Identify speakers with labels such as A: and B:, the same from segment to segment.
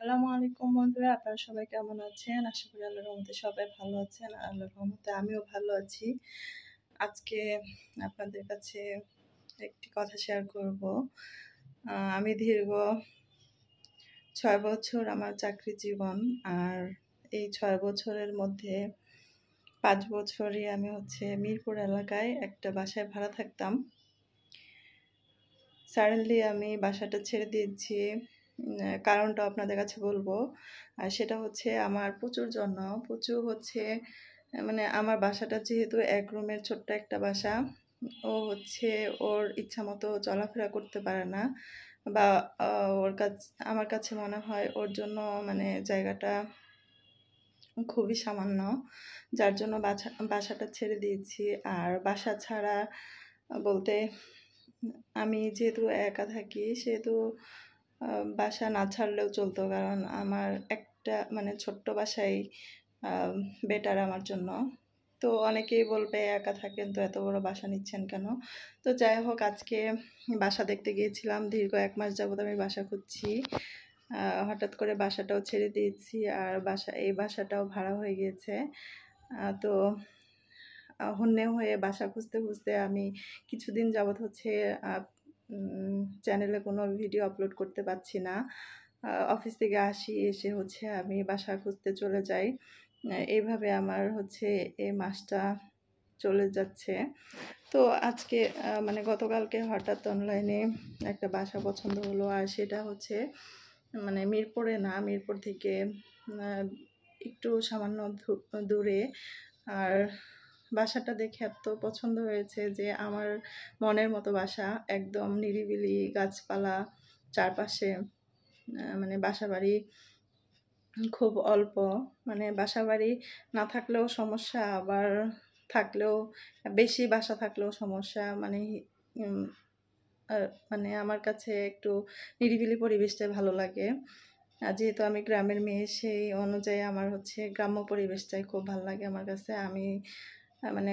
A: আসসালামু আলাইকুম বন্ধুরা, আপনারা সবাই কেমন আছেন? আশা করি আল্লাহর রহমতে সবাই ভালো আছেন। আল্লাহর রহমতে আমিও ভালো আছি। আজকে আপনাদের কাছে একটি কথা শেয়ার করব। আমি দীর্ঘ ৬ বছর আমার চাকরি জীবন। আর এই ৬ বছরের মধ্যে ৫ বছরই আমি মিরপুর এলাকায় একটা বাসায় ভাড়া থাকতাম। সাডেনলি আমি বাসাটা ছেড়ে দিয়েছি। কারণটা আপনাদের কাছে বলবো। আর সেটা আমার প্রচুর মানে আমার বাসাটা যেহেতু এক রুমের ছোট্ট একটা বাসা, ও ওর ইচ্ছা মতো চলাফেরা করতে পারে না, বা আমার কাছে মনে হয় ওর জন্য মানে জায়গাটা খুবই সামান্য, যার জন্য বাসাটা ছেড়ে দিয়েছি। আর বাসা ছাড়া বলতে আমি যেহেতু একা থাকি, সেহেতু বাসা না ছাড়লেও চলতো, কারণ আমার একটা মানে ছোট্ট বাসাই বেটার আমার জন্য। তো অনেকেই বলবে একা থাকেন তো এত বড় বাসা নিচ্ছেন কেন? তো যাই হোক, আজকে বাসা দেখতে গিয়েছিলাম। দীর্ঘ 1 মাস যাবত আমি বাসা খুঁজছি। হঠাৎ করে বাসাটাও ছেড়ে দিয়েছি, আর এই বাসাটাও ভাড়া হয়ে গিয়েছে। তো হন্যে হয়ে বাসা খুঁজতে খুঁজতে আমি কিছুদিন যাবত চ্যানেলে কোনো ভিডিও আপলোড করতে পারছি না। অফিস থেকে আসি, এসে আমি বাসা খুঁজতে চলে যাই। এইভাবে আমার এই মাসটা চলে যাচ্ছে। তো আজকে মানে গতকালকে হঠাৎ অনলাইনে একটা বাসা পছন্দ হলো, আর সেটা মানে মিরপুরে না, মিরপুর থেকে একটু সামান্য দূরে। আর বাসাটা দেখে এত পছন্দ হয়েছে যে আমার মনের মতো বাসা, একদম নিরিবিলি, গাছপালা চারপাশে, মানে বাসাবাড়ি খুব অল্প। মানে বাসাবাড়ি না থাকলেও সমস্যা, আবার থাকলেও বেশি বাসা থাকলেও সমস্যা। মানে আমার কাছে একটু নিরিবিলি পরিবেশটাই ভালো লাগে। যেহেতু আমি গ্রামের মেয়ে, সেই অনুযায়ী আমার গ্রাম্য পরিবেশটাই খুব ভালো লাগে আমার কাছে। আমি মানে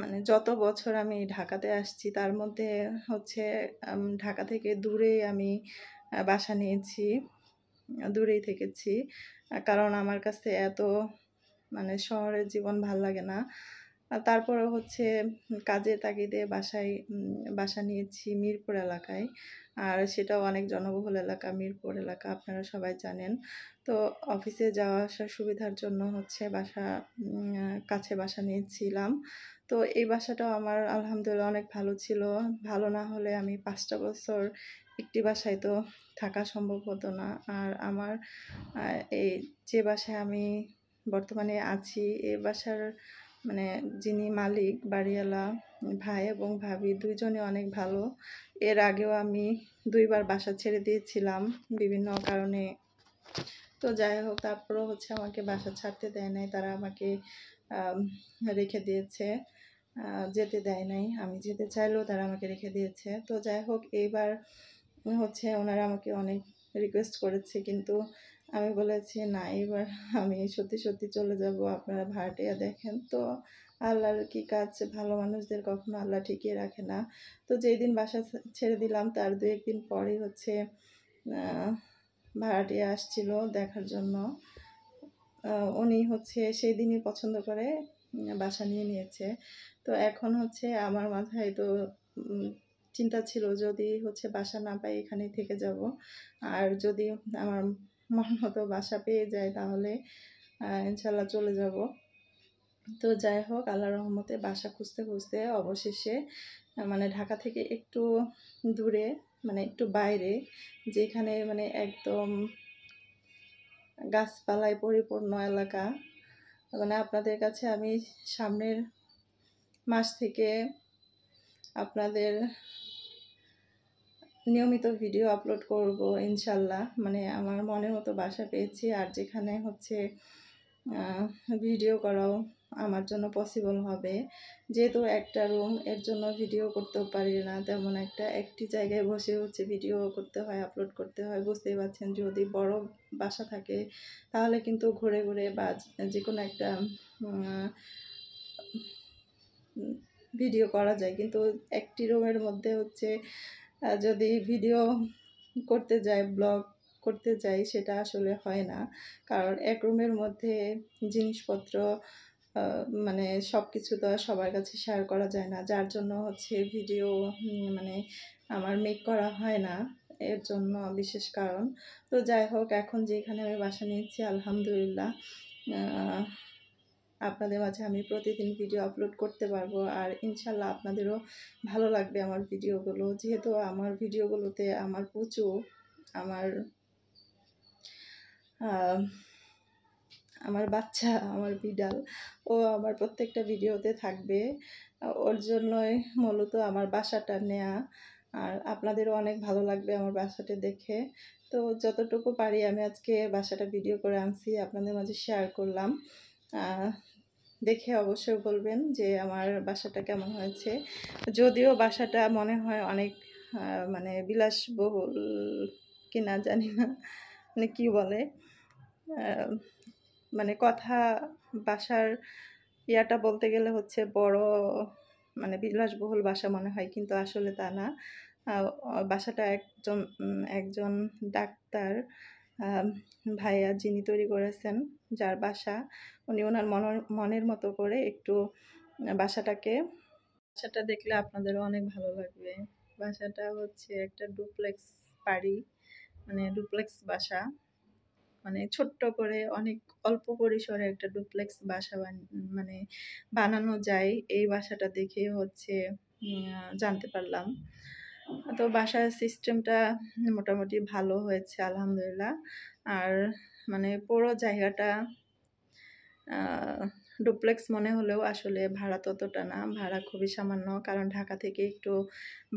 A: মানে যত বছর আমি ঢাকাতে আসছি, তার মধ্যে ঢাকা থেকে দূরে আমি বাসা নিয়েছি, দূরেই থেকেছি। কারণ আমার কাছে এত মানে শহরের জীবন ভাল লাগে না। তারপরে কাজের তাগিদে বাসা নিয়েছি মিরপুর এলাকায়। আর সেটাও অনেক জনবহুল এলাকা, মিরপুর এলাকা আপনারা সবাই জানেন। তো অফিসে যাওয়া আসার সুবিধার জন্য কাছে বাসা নিয়েছিলাম। তো এই বাসাটাও আমার আলহামদুলিল্লাহ অনেক ভালো ছিল। ভালো না হলে আমি 5টা বছর একটি বাসায় তো থাকা সম্ভব হতো না। আর আমার এই যে বাসায় আমি বর্তমানে আছি, এই বাসার মানে যিনি মালিক, বাড়িওয়ালা ভাই এবং ভাবি দুইজনে অনেক ভালো। এর আগেও আমি 2 বার বাসা ছেড়ে দিয়েছিলাম বিভিন্ন কারণে। তো যাই হোক, তারপরেও আমাকে বাসা ছাড়তে দেয় নাই, তারা আমাকে রেখে দিয়েছে, যেতে দেয় নাই। আমি যেতে চাইলেও তারা আমাকে রেখে দিয়েছে। তো যাই হোক, এইবার ওনারা আমাকে অনেক রিকোয়েস্ট করেছে, কিন্তু আমি বলেছি না, এবার আমি সত্যি সত্যি চলে যাব, আপনারা ভাড়াটিয়া দেখেন। তো আল্লাহর কি কাজ, ভালো মানুষদের কখনো আল্লাহ ঠিকিয়ে রাখে না। তো যেই দিন বাসা ছেড়ে দিলাম, তার 2-1 দিন পরেই ভাড়াটিয়া আসছিল দেখার জন্য। উনি সেই দিনই পছন্দ করে বাসা নিয়ে নিয়েছে। তো এখন আমার মাথায় তো চিন্তা ছিল, যদি বাসা না পাই এখানেই থেকে যাব, আর যদি আমার মন মতো বাসা পেয়ে যায় তাহলে ইনশাল্লাহ চলে যাব। তো যাই হোক, আল্লাহর রহমতে বাসা খুঁজতে খুঁজতে অবশেষে মানে ঢাকা থেকে একটু দূরে, মানে একটু বাইরে, যেখানে মানে একদম গাছপালায় পরিপূর্ণ এলাকা। মানে আপনাদের কাছে আমি সামনের মাস থেকে আপনাদের নিয়মিত ভিডিও আপলোড করব ইনশাল্লাহ। মানে আমার মনের মতো বাসা পেয়েছি, আর যেখানে ভিডিও করাও আমার জন্য পসিবল হবে। যেহেতু একটা রুম, এর জন্য ভিডিও করতেও পারি না তেমন একটি জায়গায় বসে ভিডিও করতে হয়, আপলোড করতে হয়। বুঝতেই পারছেন, যদি বড় বাসা থাকে তাহলে কিন্তু ঘুরে ঘুরে বা যে কোনো একটা ভিডিও করা যায়, কিন্তু একটি রুমের মধ্যে যদি ভিডিও করতে যাই, ব্লগ করতে যাই, সেটা আসলে হয় না। কারণ এক রুমের মধ্যে জিনিসপত্র মানে সব কিছু তো আর সবার কাছে শেয়ার করা যায় না, যার জন্য হচ্ছে ভিডিও মানে আমার মেক করা হয় না, এর জন্য বিশেষ কারণ। তো যাই হোক, এখন যেখানে আমি বাসা নিয়েছি আলহামদুলিল্লাহ আপনাদের মাঝে আমি প্রতিদিন ভিডিও আপলোড করতে পারবো, আর ইনশাল্লাহ আপনাদেরও ভালো লাগবে আমার ভিডিওগুলো, যেহেতু আমার ভিডিওগুলোতে আমার পুচু, আমার আমার বাচ্চা, আমার বিড়াল, ও আমার প্রত্যেকটা ভিডিওতে থাকবে। ওর জন্যই মূলত আমার বাসাটা নেয়া, আর আপনাদেরও অনেক ভালো লাগবে আমার বাসাটা দেখে। তো যতটুকু পারি আমি আজকে বাসাটা ভিডিও করে আনছি, আপনাদের মাঝে শেয়ার করলাম। দেখে অবশ্যই বলবেন যে আমার বাসাটা কেমন হয়েছে। যদিও বাসাটা মনে হয় অনেক মানে বিলাসবহুল কিনা জানি না, মানে কি বলে মানে কথা, বাসার ইয়াটা বলতে গেলে হচ্ছে বড়, মানে বিলাসবহুল বাসা মনে হয়, কিন্তু আসলে তা না। বাসাটা একজন ডাক্তার ভাইয়া যিনি তৈরি করেছেন, যার বাসা, উনি ওনার মনের মতো করে একটু বাসাটা দেখলে আপনাদেরও অনেক ভালো লাগবে। বাসাটা হচ্ছে একটা ডুপ্লেক্স বাড়ি, মানে ডুপ্লেক্স বাসা, মানে ছোট্ট করে অনেক অল্প পরিসরে একটা ডুপ্লেক্স বাসা মানে বানানো যায়, এই বাসাটা দেখে হচ্ছে জানতে পারলাম। তো বাসার সিস্টেমটা মোটামুটি ভালো হয়েছে আলহামদুলিল্লাহ। আর মানে পুরো জায়গাটা ডুপ্লেক্স মনে হলেও আসলে ভাড়া ততটা না, ভাড়া খুবই সামান্য, কারণ ঢাকা থেকে একটু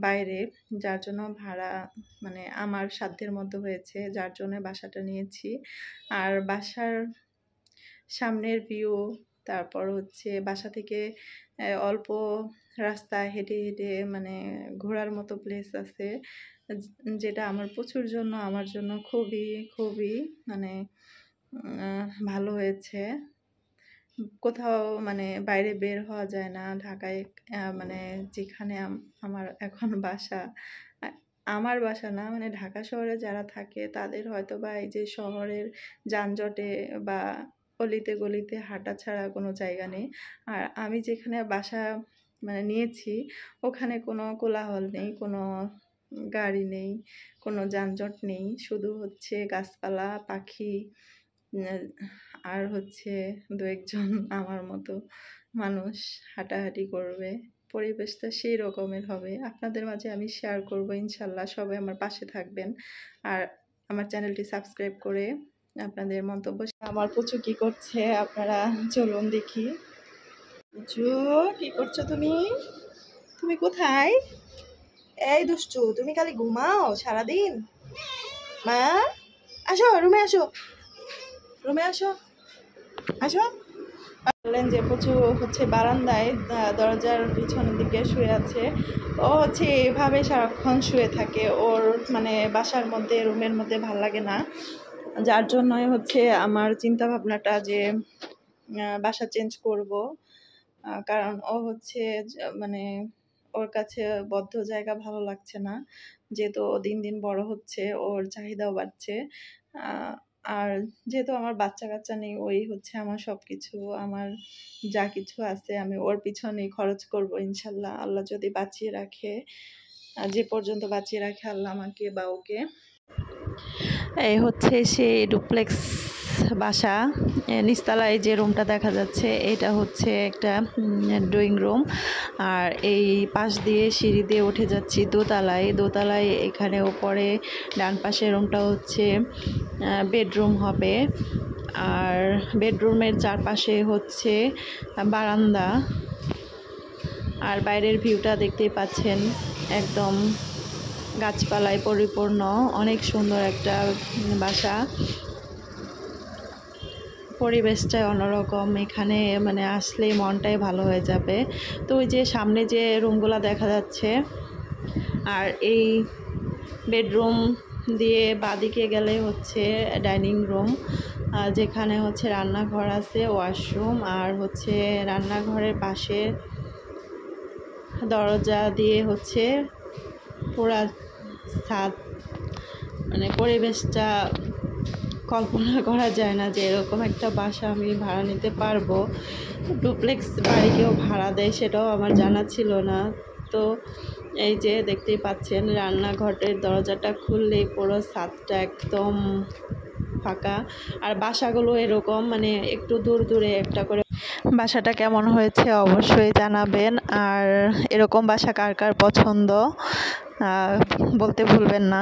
A: বাইরে, যার জন্য ভাড়া মানে আমার সাধ্যের মধ্যে হয়েছে, যার জন্য বাসাটা নিয়েছি। আর বাসার সামনের ভিউ, তারপর হচ্ছে বাসা থেকে অল্প রাস্তা হেঁটে হেঁটে মানে ঘোরার মতো প্লেস আছে, যেটা আমার প্রচুর জন্য, আমার জন্য খুবই খুবই মানে ভালো হয়েছে। কোথাও মানে বাইরে বের হওয়া যায় না ঢাকায়, মানে যেখানে আমার এখন বাসা, আমার বাসা না, মানে ঢাকা শহরে যারা থাকে তাদের হয়তো বা এই যে শহরের যানজটে বা অলিতে গলিতে হাঁটা ছাড়া কোনো জায়গা নেই। আর আমি যেখানে বাসা মানে নিয়েছি, ওখানে কোনো কোলাহল নেই, কোনো গাড়ি নেই, কোনো যানজট নেই, শুধু হচ্ছে গাছপালা, পাখি, আর হচ্ছে দু একজন আমার মতো মানুষ হাঁটাহাঁটি করবে। পরিবেশটা সেই রকমের হবে, আপনাদের মাঝে আমি শেয়ার করব ইনশাল্লাহ। সবাই আমার পাশে থাকবেন, আর আমার চ্যানেলটি সাবস্ক্রাইব করে আপনাদের মন্তব্য। আমার পুচু কি করছে আপনারা চলুন দেখি। পুচু, কি করছো তুমি? তুমি কোথায়? এই দুষ্টু, তুমি খালি ঘুমাও সারাদিন? মা, আসো রুমে, আসো রুমে, আসো আসো। বললেন যে প্রচুর হচ্ছে বারান্দায় দরজার পিছনের দিকে শুয়ে আছে। ও হচ্ছে এভাবে সারাক্ষণ শুয়ে থাকে, ওর মানে বাসার মধ্যে, রুমের মধ্যে ভাল লাগে না, যার জন্যই হচ্ছে আমার চিন্তা ভাবনাটা যে বাসা চেঞ্জ করব। কারণ ও হচ্ছে মানে ওর কাছে বদ্ধ জায়গা ভালো লাগছে না, যেহেতু ও দিন দিন বড় হচ্ছে, ওর চাহিদাও বাড়ছে। আর যেহেতু আমার বাচ্চা কাচ্চা নেই, ওই হচ্ছে আমার সব কিছু, আমার যা কিছু আছে আমি ওর পিছনেই খরচ করব ইনশাল্লাহ, আল্লাহ যদি বাঁচিয়ে রাখে, যে পর্যন্ত বাঁচিয়ে রাখে আল্লাহ আমাকে বা ওকে। এই হচ্ছে সেই ডুপ্লেক্স বাসা, নিচতলায় যে রুমটা দেখা যাচ্ছে এটা হচ্ছে একটা ড্রয়িং রুম, আর এই পাশ দিয়ে সিঁড়ি দিয়ে উঠে যাচ্ছি দোতলায়। এখানে ওপরে ডান পাশের রুমটা হচ্ছে বেডরুম হবে, আর বেডরুমের চারপাশে হচ্ছে বারান্দা, আর বাইরের ভিউটা দেখতেই পাচ্ছেন, একদম গাছপালায় পরিপূর্ণ, অনেক সুন্দর একটা বাসা। পরিবেশটাই অন্যরকম, এখানে মানে আসলেই মনটাই ভালো হয়ে যাবে। তো ওই যে সামনে যে রুমগুলো দেখা যাচ্ছে, আর এই বেডরুম দিয়ে বাদিকে গেলে হচ্ছে ডাইনিং রুম, যেখানে হচ্ছে রান্নাঘর আছে, ওয়াশরুম, আর হচ্ছে রান্নাঘরের পাশে দরজা দিয়ে হচ্ছে পুরা ছাদ,
B: মানে পরিবেশটা কল্পনা করা যায় না যে এরকম একটা বাসা আমি ভাড়া নিতে পারবো। ডুপ্লেক্স বাড়ি কেউ ভাড়া দেয় সেটাও আমার জানা ছিল না। তো এই যে দেখতেই পাচ্ছেন, রান্নাঘরের দরজাটা খুললেই পুরো ছাদটা একদম ফাঁকা। আর বাসাগুলো এরকম মানে একটু দূর দূরে একটা করে। বাসাটা কেমন হয়েছে অবশ্যই জানাবেন। আর এরকম বাসা কার কার পছন্দ বলতে ভুলবেন না।